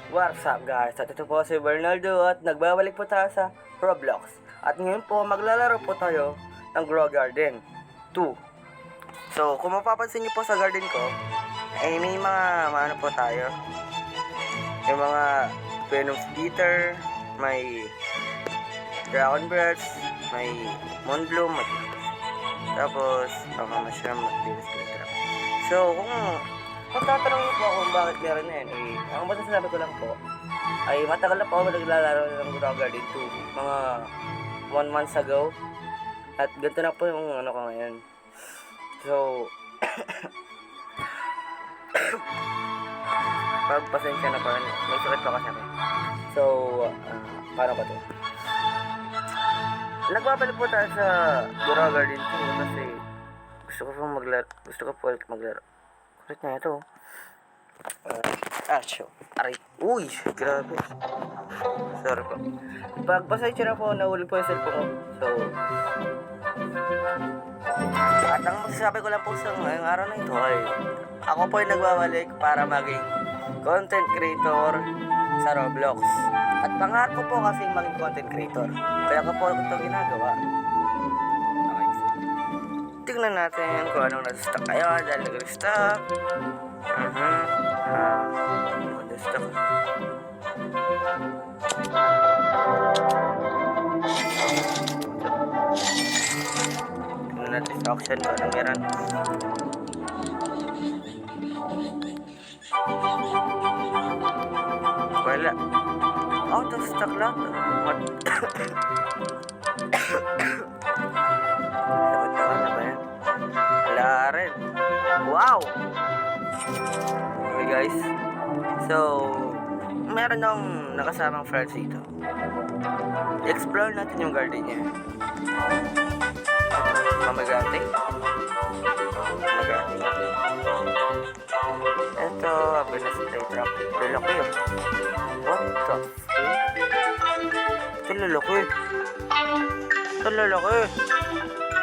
What's up guys? At ito po si Bernardo at nagbabalik po tayo sa Roblox. At ngayon po maglalaro po tayo ng Grow Garden 2. So kung mapapansin niyo po sa garden ko, ay may mga ano po tayo. May mga Venom Speeder, may Dragon Birds, may Moonbloom, tapos mushroom at Venus Flytrap. So kung tatanong niyo po kung bakit meron na yan, ang masasabi ko lang po, ay matagal na po ako naglalaro ng Grow Garden 2, mga 1 month ago. At ganito na po yung ano ko ngayon. So, pagpasensya na po, may sakit pa kasi ako. So, paano ba ito? Nagbabalik po tayo sa Grow Garden 2 kasi gusto ko po maglaro. Kulit na ito. Aray. Uy, grabe. Sorry po. Pagpasensya na po, nahuli po yung cellphone ko. So, at ang masasabi ko lang po sa ngayong araw na ito ay ako po ay nagbabalik para maging content creator sa Roblox. At pangarap ko po kasi maging content creator. Kaya ko po ito ginagawa. Okay. Tingnan natin kung anong nasa-stock kayo dahil nag-restock. Nag-restock. Tingnan natin sa auction kung anong meron. Wala. Out of stock lahat. What? Sagot na ba yan? Wala rin. Wow! Okay guys. So, meron ng nakasamang friends dito. Explore natin yung garden niya. Mamagante. Ito, Venus Flytrap. Lalaki yun. What the fuck? Ito lalaki. Ito lalaki.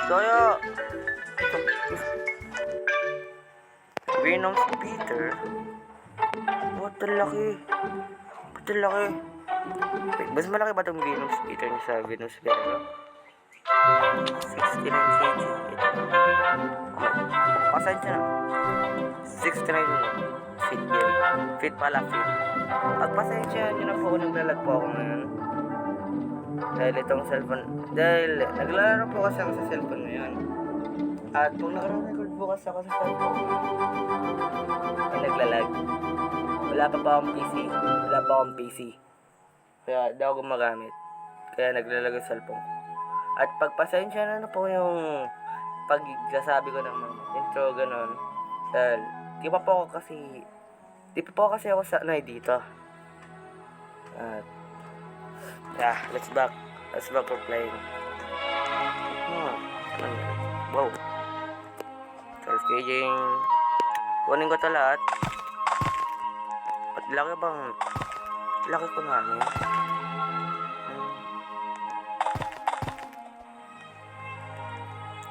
Kaya, ito. Venom Speeder. What the laki. What the laki. Wait, mas malaki ba itong Venom Speeder niya sa Venus Flytrap? 69 kg. Pasensya na. 69 feet yun. Feet pala, feet. Pagpasensya nyo na po kung naglalag po ako ngayon. Dahil itong cellphone. Dahil naglalaro po kasi ako sa cellphone ngayon. At kung nakarecord po kasi ako sa cellphone, ay naglalag. Wala pa akong PC. Kaya di ako gumagamit. Kaya naglalag ang cellphone ko. At pagpasensya na po yung pagsasabi ko ng intro ganon. Dahil di pa po ako kasi ako sanay dito. At let's back for playing. Wow. 12 kging. Kunin ko ito lahat. At laki ko na ano.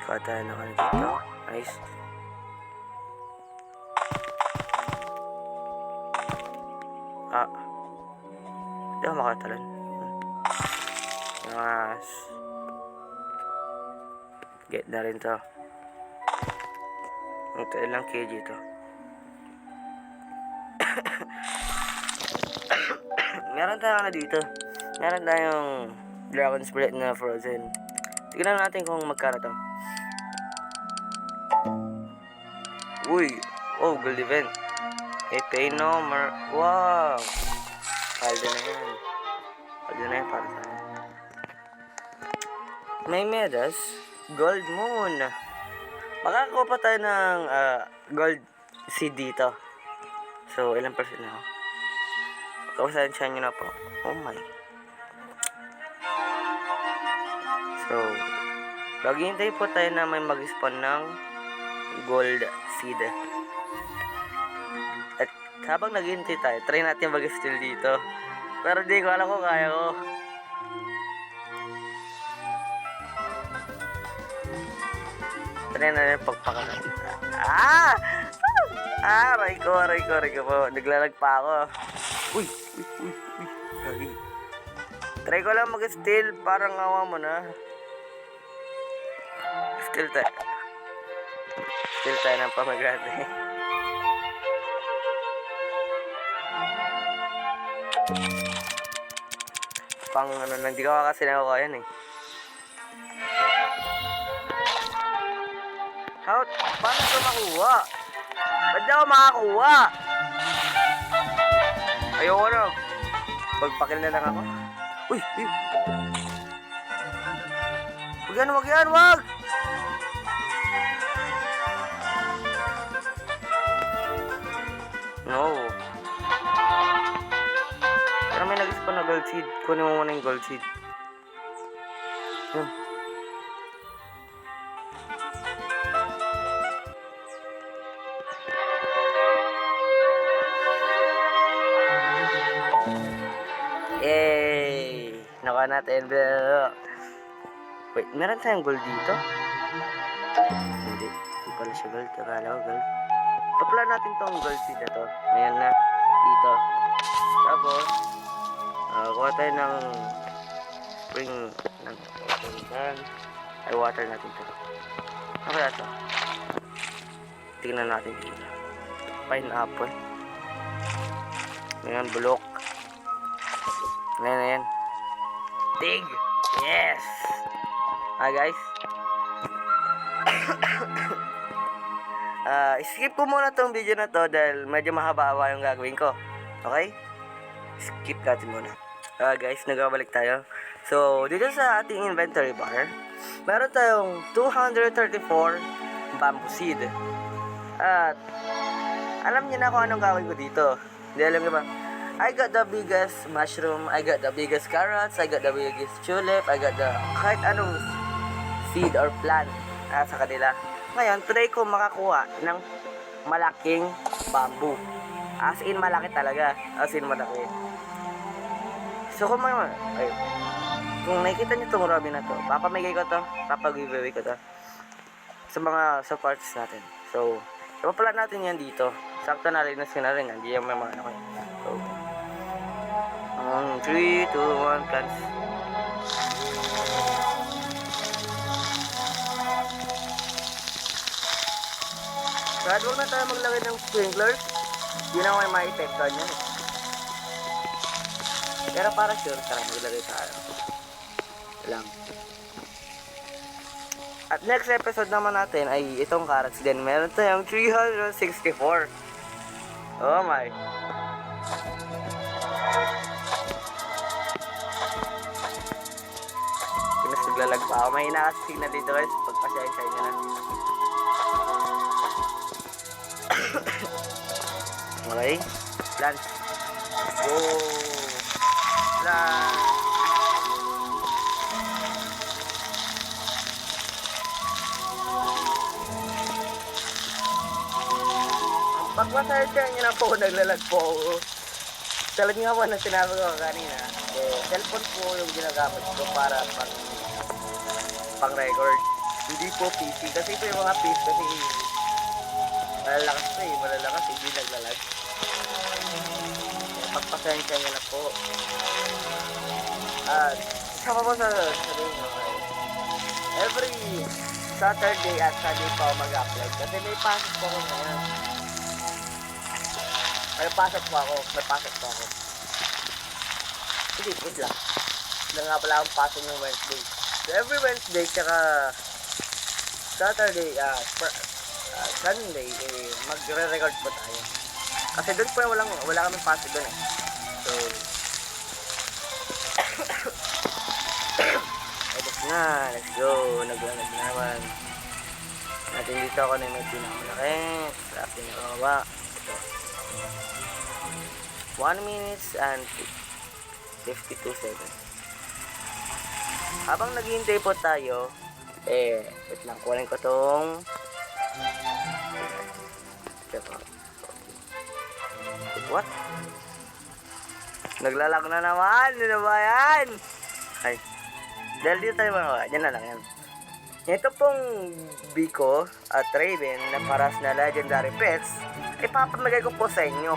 Kata na ka dito. Nice. Hindi ako makatalan. Nice. Get na rin to. Ito ilang kg to. Meron tayong dito. Meron tayong Dragon Spirit na frozen. Tignan natin kung magkano to. Uy! Oh, gold event. Pay no more. Wow! Paldo na yan para sa akin. May medas. Gold moon. Makakakuha pa tayo ng gold seed dito. So, ilang percent na ako? Kausensya nyo na po. Oh my. So, maghihintay po tayo na may mag-spawn ng gold seed. At habang naghihintay tayo, try natin mag-steal dito. Pero di ko alam kung kaya ko. Try na rin pagpakalan. Aray ko po. Naglalag pa ako. Uy. Sorry. Try ko lang mag-steal. Parang awa mo na. Steal tayo ng pamagate. Pang ano, hindi ko kasi nakuha yan eh. How? Paano ito makuha? Ba't di ako makakuha? Ayoko na. Pagpakil na lang ako. Uy! Wag yan! No. Pero may nag-spawn na gold seed. Kunin mo muna yung gold seed. Yun. Yay! Nakuha natin. Wait, meron tayong gold dito? Hindi pala siya gold. Akala ko gold. Tapla natin tong gold seed na to. Ayan na. Dito. Tapos, kuha tayo ng spring ng ay water natin to. Ano kaya to? Tingnan natin dito. Pineapple. Ayan, bulok. Ayan. Tig! Yes! Guys. Skip ko muna tong video na to dahil medyo mahaba-haba yung gagawin ko. Okay? Skip natin muna. Guys, nagabalik tayo. So, dito sa ating inventory bar, meron tayong 234 bamboo seed. At, alam niyo na kung anong gawin ko dito. Hindi alam niyo ba? I got the biggest mushroom, I got the biggest carrots, I got the biggest tulip, I got the kahit anong seed or plant sa kanila. Ngayon, try ko makakuha ng malaking bamboo. As in, malaki talaga. As in, malaki. So, kung nakikita nyo itong Robin na to, papamigay ko to, papag-giveaway ko to sa mga supporters natin. So, ipapala natin yan dito. Sakto na rin, na rin, hindi yung may mga ano. So, 3, 2, 1, plants. So, huwag na tayo maglagay ng sprinklers. Hindi na may ma-epektuhan yan. Pero para sure, tara maglagay tayo. Lang. At next episode naman natin ay itong carrots din. Meron tayong 364. Oh my. Naglalag pa ako. May nakasig na dito guys. Pagpasya nyo na. Okay. Plan. Go. Plan. Pagpasaya nyo na po, naglalag po ako. Talagang nga po na sinabi ko kanina. Cellphone po yung ginagamit ko para pang record. Hindi po PC. Kasi po yung mga PC kasi malalakas po malalakas, hindi naglalag. Pagpasensya nyo na po. At isa pa po sa sabihin ko every Saturday at Sunday pa ako mag-upload kasi may pasok po ako ngayon. May pasok po ako. Hindi, wait lang. Lang nga pala akong pasok ng Wednesday. So every Wednesday tsaka Saturday Sunday magre-record po tayo. Kasi doon po wala kaming pasok doon eh. So edit na, let's go. Naglalag na naman. Natin dito ako na may pinakamalaki. Sa pinakawa. Ito. 1 minute and 52 seconds. Habang naghihintay po tayo, wait lang, kunin ko tong what? Naglalag na naman! Ano ba yan? Ay, dahil dito tayo mga, dyan na lang yan. Ito pong Biko at Raven na paras na legendary pets ipapamigay ko po sa inyo.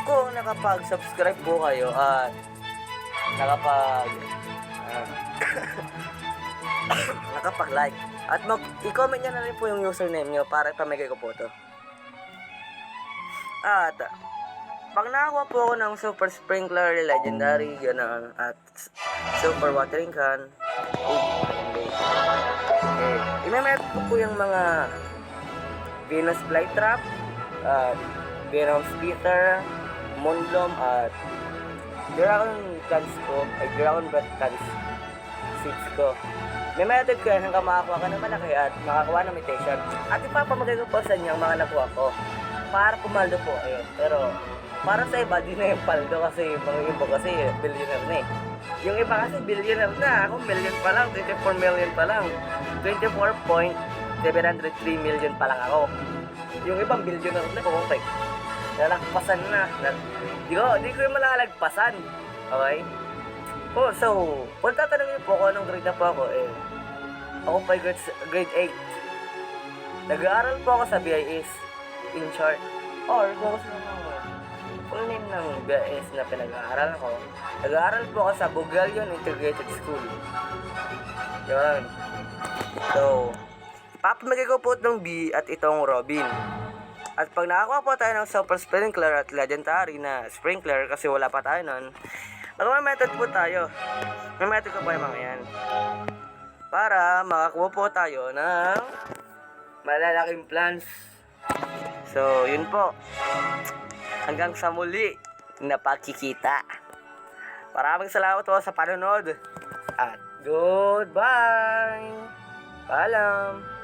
Kung nakapag-subscribe po kayo at nakapag-like. At i-comment nyo na rin po yung username nyo para ipamigay ko po to. At pag nakakuha po ako ng Super Sprinkler, Legendary, gano'n, at Super Watering Can, i-memet ko po yung mga Venus Flytrap, Venom Spitter, Mondlom, at Dragon Cans ko, ay Dragon Breath Cans seeds ko. May method ko yan hanggang makakuha ka ng malaki at makakuha ng mutation. At ipapamagay ko po sa inyo ang mga nakuha ko para pumaldo po. Ayun. Pero para sa iba, di na yung paldo kasi mga iba kasi billionaire na eh. Yung iba kasi billionaire na. Ako million pa lang, 24 million pa lang. 24.703 million pa lang ako. Yung ibang billionaire na kukuntay. Nalagpasan na. Di ko yung malalagpasan. Okay? Oh, so, kung tatanungin po kung anong grade na po ako, ako pa grade 8. Nag-aaral po ako sa BIS, in short. Or, kung gusto mo full name ng BIS na pinag-aaral ko, nag-aaral po ako sa Bugalion Integrated School. Yun. So, papamigay ko po itong B at itong Robin. At pag nakakuha po tayo ng Super Sprinkler at Legendary na Sprinkler, kasi wala pa tayo nun, mag-method po tayo. May method ko po yung mga yan. Para makakuha po tayo ng malalaking plants. So, yun po. Hanggang sa muli na pagkikita. Maraming salamat po sa panonood. At goodbye! Paalam!